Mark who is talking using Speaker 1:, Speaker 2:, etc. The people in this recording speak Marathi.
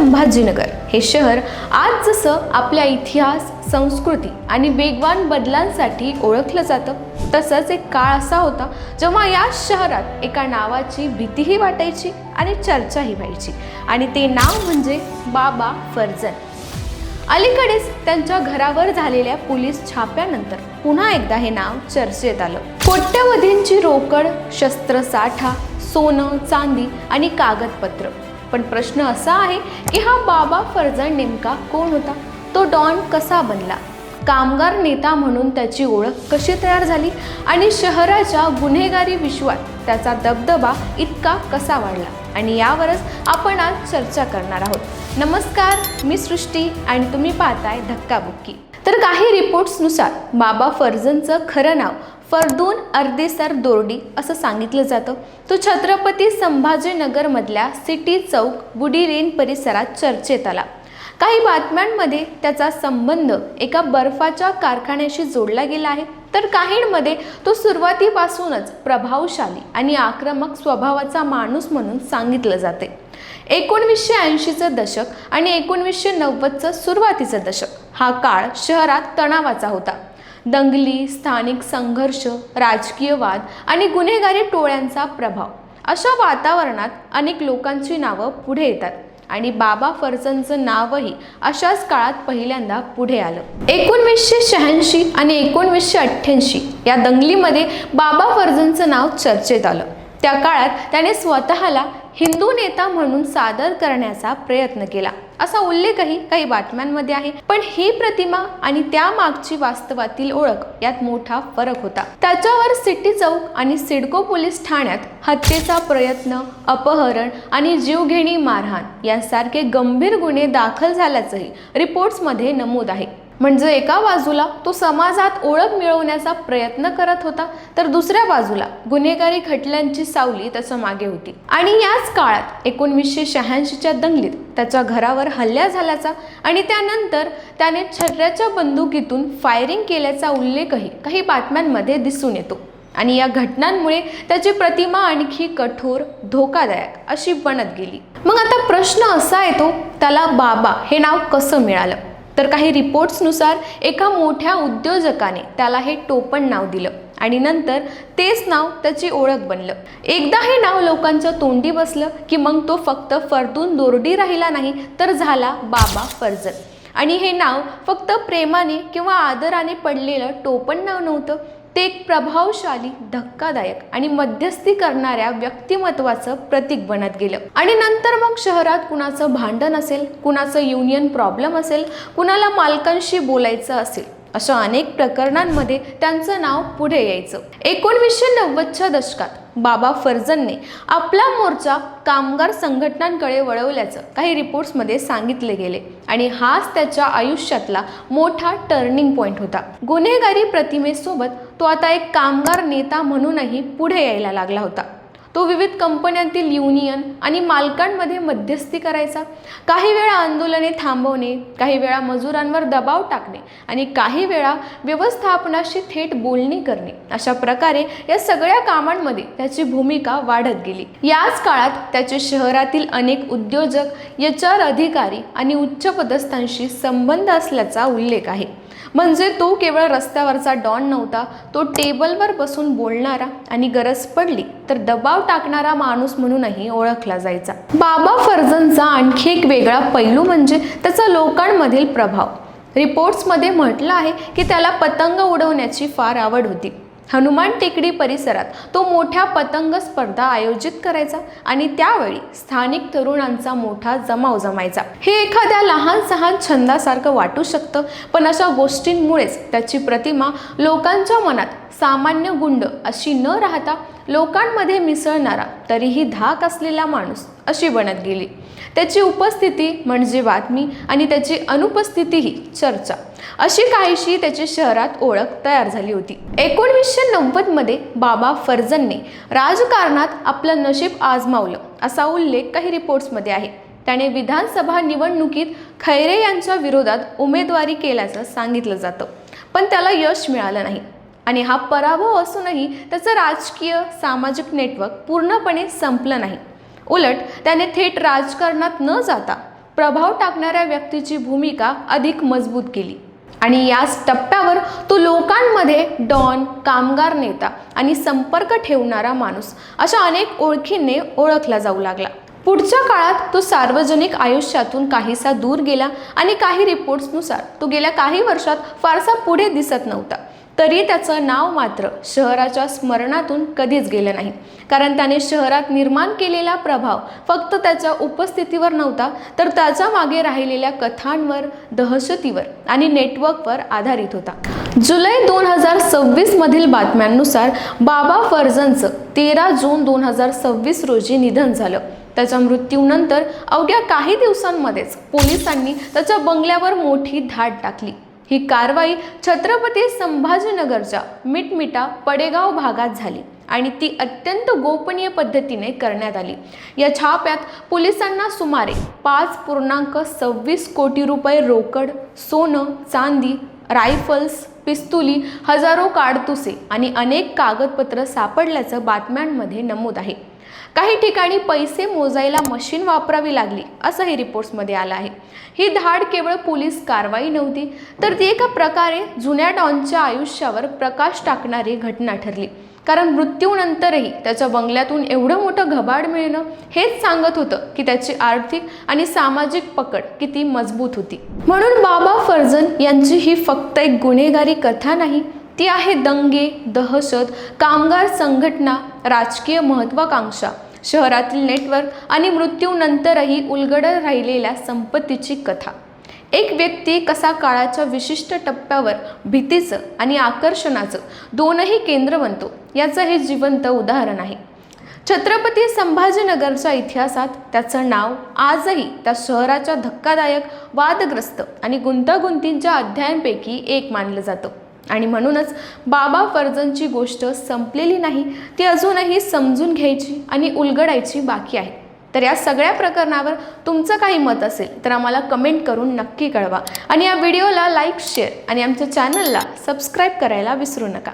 Speaker 1: संभाजीनगर हे शहर आज जसं आपल्या इतिहास, संस्कृती आणि वेगवान बदलांसाठी ओळखलं जातं, तसंच एक काळ असा होता जेव्हा या शहरात एका नावाची भीतीही वाटायची आणि चर्चाही व्हायची, आणि ते नाव म्हणजे बाबा फर्जंद. अलीकडेच त्यांच्या घरावर झालेल्या पोलीस छाप्यानंतर पुन्हा एकदा हे नाव चर्चेत आलं. कोट्यवधींची रोकड, शस्त्रसाठा, सोनं, चांदी आणि कागदपत्र. पण प्रश्न असा आहे की हा बाबा फर्जंद नेमका कोण होता? तो डॉन कसा बनला? कामगार नेता म्हणून त्याची ओळख कशी तयार झाली? आणि शहराच्या गुन्हेगारी विश्वात त्याचा दबदबा इतका कसा वाढला? आणि यावरच आपण आज चर्चा करणार आहोत. नमस्कार, मी सृष्टी आणि तुम्ही पाहताय धक्काबुक्की. तर काही रिपोर्ट्सनुसार बाबा फर्जंदचं खरं नाव फर्दून अर्देसर दोर्डी असं सांगितलं जातं. तो छत्रपती संभाजीनगरमधल्या सिटी चौक बुडी लेन परिसरात चर्चेत आला. काही बातम्यांमध्ये त्याचा संबंध एका बर्फाच्या कारखान्याशी जोडला गेला आहे, तर काहींमध्ये तो सुरुवातीपासूनच प्रभावशाली आणि आक्रमक स्वभावाचा माणूस म्हणून सांगितलं जाते. 1980चं दशक आणि 1990चं सुरुवातीचं दशक हा काळ शहरात तणावाचा होता. दंगली, स्थानिक संघर्ष, राजकीय वाद आणि गुन्हेगारी टोळ्यांचा प्रभाव. अशा वातावरणात अनेक लोकांची नावं पुढे येतात आणि बाबा फर्जंदचं नावही अशाच काळात पहिल्यांदा पुढे आलं. 1986 आणि 1988 या दंगलीमध्ये बाबा फर्जंदचं नाव चर्चेत आलं. त्या काळात त्याने स्वतःला हिंदू नेता म्हणून सादर करण्याचा प्रयत्न केला असा उल्लेखही काही बातम्यांमध्ये आहे. पण ही प्रतिमा आणि त्यामागची वास्तवातील ओळख यात मोठा फरक होता. त्याच्यावर सिटी चौक आणि सिडको पोलीस ठाण्यात हत्येचा प्रयत्न, अपहरण आणि जीवघेणी मारहाण यांसारखे गंभीर गुन्हे दाखल झाल्याचंही रिपोर्ट्समध्ये नमूद आहे. म्हणजे एका बाजूला तो समाजात ओळख मिळवण्याचा प्रयत्न करत होता, तर दुसऱ्या बाजूला गुन्हेगारी खटल्यांची सावली त्याच्या मागे होती. आणि याच काळात 1986च्या दंगलीत त्याच्या घरावर हल्ला झाल्याचा आणि त्यानंतर त्याने छर्र्याच्या बंदुकीतून फायरिंग केल्याचा उल्लेखही काही बातम्यांमध्ये दिसून येतो. आणि या घटनांमुळे त्याची प्रतिमा आणखी कठोर, धोकादायक अशी बनत गेली. मग आता प्रश्न असा येतो, त्याला बाबा हे नाव कसं मिळालं? तर काही रिपोर्ट्सनुसार एका मोठ्या उद्योजकाने त्याला हे टोपण नाव दिलं आणि नंतर तेच नाव त्याची ओळख बनलं. एकदा हे नाव लोकांच्या तोंडी बसलं की मग तो फक्त फर्दून दोर्डी राहिला नाही, तर झाला बाबा फर्जंद. आणि हे नाव फक्त प्रेमाने किंवा आदराने पडलेलं टोपण नाव नव्हतं, ते एक प्रभावशाली, धक्कादायक आणि मध्यस्थी करणाऱ्या व्यक्तिमत्वाचं प्रतीक बनत गेलं. आणि नंतर मग शहरात कुणाचं भांडण असेल, कुणाचं युनियन प्रॉब्लेम असेल, कुणाला मालकांशी बोलायचं असेल, अशा अनेक प्रकरणांमध्ये त्यांचं नाव पुढे यायचं. 1990च्या दशकात बाबा फर्जंदने आपला मोर्चा कामगार संघटनांकडे वळवल्याचं काही रिपोर्ट्समध्ये सांगितले गेले आणि हाच त्याच्या आयुष्यातला मोठा टर्निंग पॉइंट होता. गुन्हेगारी प्रतिमेसोबत तो आता एक कामगार नेता म्हणूनही पुढे यायला लागला होता. तो विविध कंपन्यांतील युनियन आणि मालकांमध्ये मध्यस्थी करायचा. काही वेळा आंदोलने थांबवणे, काही वेळा मजुरांवर दबाव टाकणे आणि काही वेळा व्यवस्थापनाशी थेट बोलणी करणे. अशा प्रकारे या सगळ्या कामांमध्ये त्याची भूमिका वाढत गेली. याच काळात त्याचे शहरातील अनेक उद्योजक, HR अधिकारी आणि उच्चपदस्थांशी संबंध असल्याचा उल्लेख आहे. म्हणजे तो केवळ रस्त्यावरचा डॉन नव्हता, तो टेबलवर बसून बोलणारा आणि गरज पडली तर दबाव टाकणारा माणूस म्हणूनही ओळखला जायचा. बाबा फर्जंदचा आणखी एक वेगळा पैलू म्हणजे त्याचा लोकांमधील प्रभाव. रिपोर्ट्समध्ये म्हटलं आहे की त्याला पतंग उडवण्याची फार आवड होती. हनुमान टेकडी परिसरात तो मोठ्या पतंग स्पर्धा आयोजित करायचा आणि त्यावेळी स्थानिक तरुणांचा मोठा जमाव जमायचा. हे एखाद्या लहान सहान छंदासारखं वाटू शकतं, पण अशा गोष्टींमुळेच त्याची प्रतिमा लोकांच्या मनात सामान्य गुंड अशी न राहता लोकांमध्ये मिसळणारा, तरीही धाक असलेला माणूस अशी बनत गेली. त्याची उपस्थिती म्हणजे बातमी आणि त्याची अनुपस्थितीही चर्चा, अशी काहीशी त्याची शहरात ओळख तयार झाली होती. 1990मध्ये बाबा फर्जंदने राजकारणात आपलं नशीब आजमावलं असा उल्लेख काही रिपोर्ट्समध्ये आहे. त्याने विधानसभा निवडणुकीत खैरे यांच्या विरोधात उमेदवारी केल्याचं सांगितलं जातं, पण त्याला यश मिळालं नाही. आणि हा पराभव असूनही त्याचं राजकीय, सामाजिक नेटवर्क पूर्णपणे संपलं नाही. उलट त्याने थेट राजकारणात न जाता प्रभाव टाकणाऱ्या व्यक्तीची भूमिका अधिक मजबूत केली आणि याच टप्प्यावर तो लोकांमध्ये डॉन, कामगार नेता आणि संपर्क ठेवणारा माणूस अशा अनेक ओळखींनी ओळखला जाऊ लागला। पुढच्या काळात तो सार्वजनिक आयुष्यातून काहीसा दूर गेला आणि काही रिपोर्ट्सनुसार तो गेल्या काही वर्षात फारसा पुढे दिसत नव्हता। तरी त्याचं नाव मात्र शहराच्या स्मरणातून कधीच गेलं नाही, कारण त्याने शहरात निर्माण केलेला प्रभाव फक्त त्याच्या उपस्थितीवर नव्हता, तर त्याच्या मागे राहिलेल्या कथांवर, दहशतीवर आणि नेटवर्कवर आधारित होता। जुलै 2026 मधील बातम्यांनुसार बाबा फर्जंदचं 13 जून 2026 रोजी निधन झालं। त्याच्या मृत्यूनंतर अवघ्या काही दिवसांमध्येच पोलिसांनी त्याच्या बंगल्यावर मोठी धाड टाकली। ही कारवाई छत्रपती संभाजीनगरच्या मिटमिटा पडेगाव भागात झाली आणि ती अत्यंत गोपनीय पद्धतीने करण्यात आली। या छाप्यात पोलिसांना सुमारे 5.26 कोटी रुपये रोकड, सोनं, चांदी, रायफल्स, पिस्तुली, हजारो काडतुसे आणि अनेक कागदपत्र सापडल्याचं बातम्यांमध्ये नमूद आहे। काही ठिकाणी पैसे मोजायला मशीन वापरावी लागली असंही रिपोर्ट्समध्ये आलं आहे। ही धाड केवळ पोलीस कारवाई नव्हती, तर ती एका प्रकारे जुन्या डॉनच्या आयुष्यावर प्रकाश टाकणारी घटना ठरली, कारण मृत्यूनंतरही त्याच्या बंगल्यातून एवढं मोठं घबाड मिळणं हेच सांगत होतं की त्याची आर्थिक आणि सामाजिक पकड किती मजबूत होती। म्हणून बाबा फर्जंद यांची ही फक्त एक गुन्हेगारी कथा नाही, ती आहे दंगे, दहशत, कामगार संघटना, राजकीय महत्त्वाकांक्षा, शहरातील नेटवर्क आणि मृत्यूनंतरही उलगडत राहिलेल्या संपत्तीची कथा। एक व्यक्ती कसा काळाच्या विशिष्ट टप्प्यावर भीतीचं आणि आकर्षणाचं दोनही केंद्र बनतो, याचं हे जिवंत उदाहरण आहे। छत्रपती संभाजीनगरच्या इतिहासात त्याचं नाव आजही त्या शहराच्या धक्कादायक, वादग्रस्त आणि गुंतागुंतींच्या अध्यायांपैकी एक मानलं जातं आणि म्हणूनच बाबा फर्जंदची गोष्ट संपलेली नाही, ती अजूनही समजून घ्यायची आणि उलगडायची बाकी आहे। तर या सगळ्या प्रकरणावर तुमचं काही मत असेल तर आम्हाला कमेंट करून नक्की कळवा आणि या व्हिडिओला लाईक, शेअर आणि आमच्या चॅनलला सबस्क्राईब करायला विसरू नका।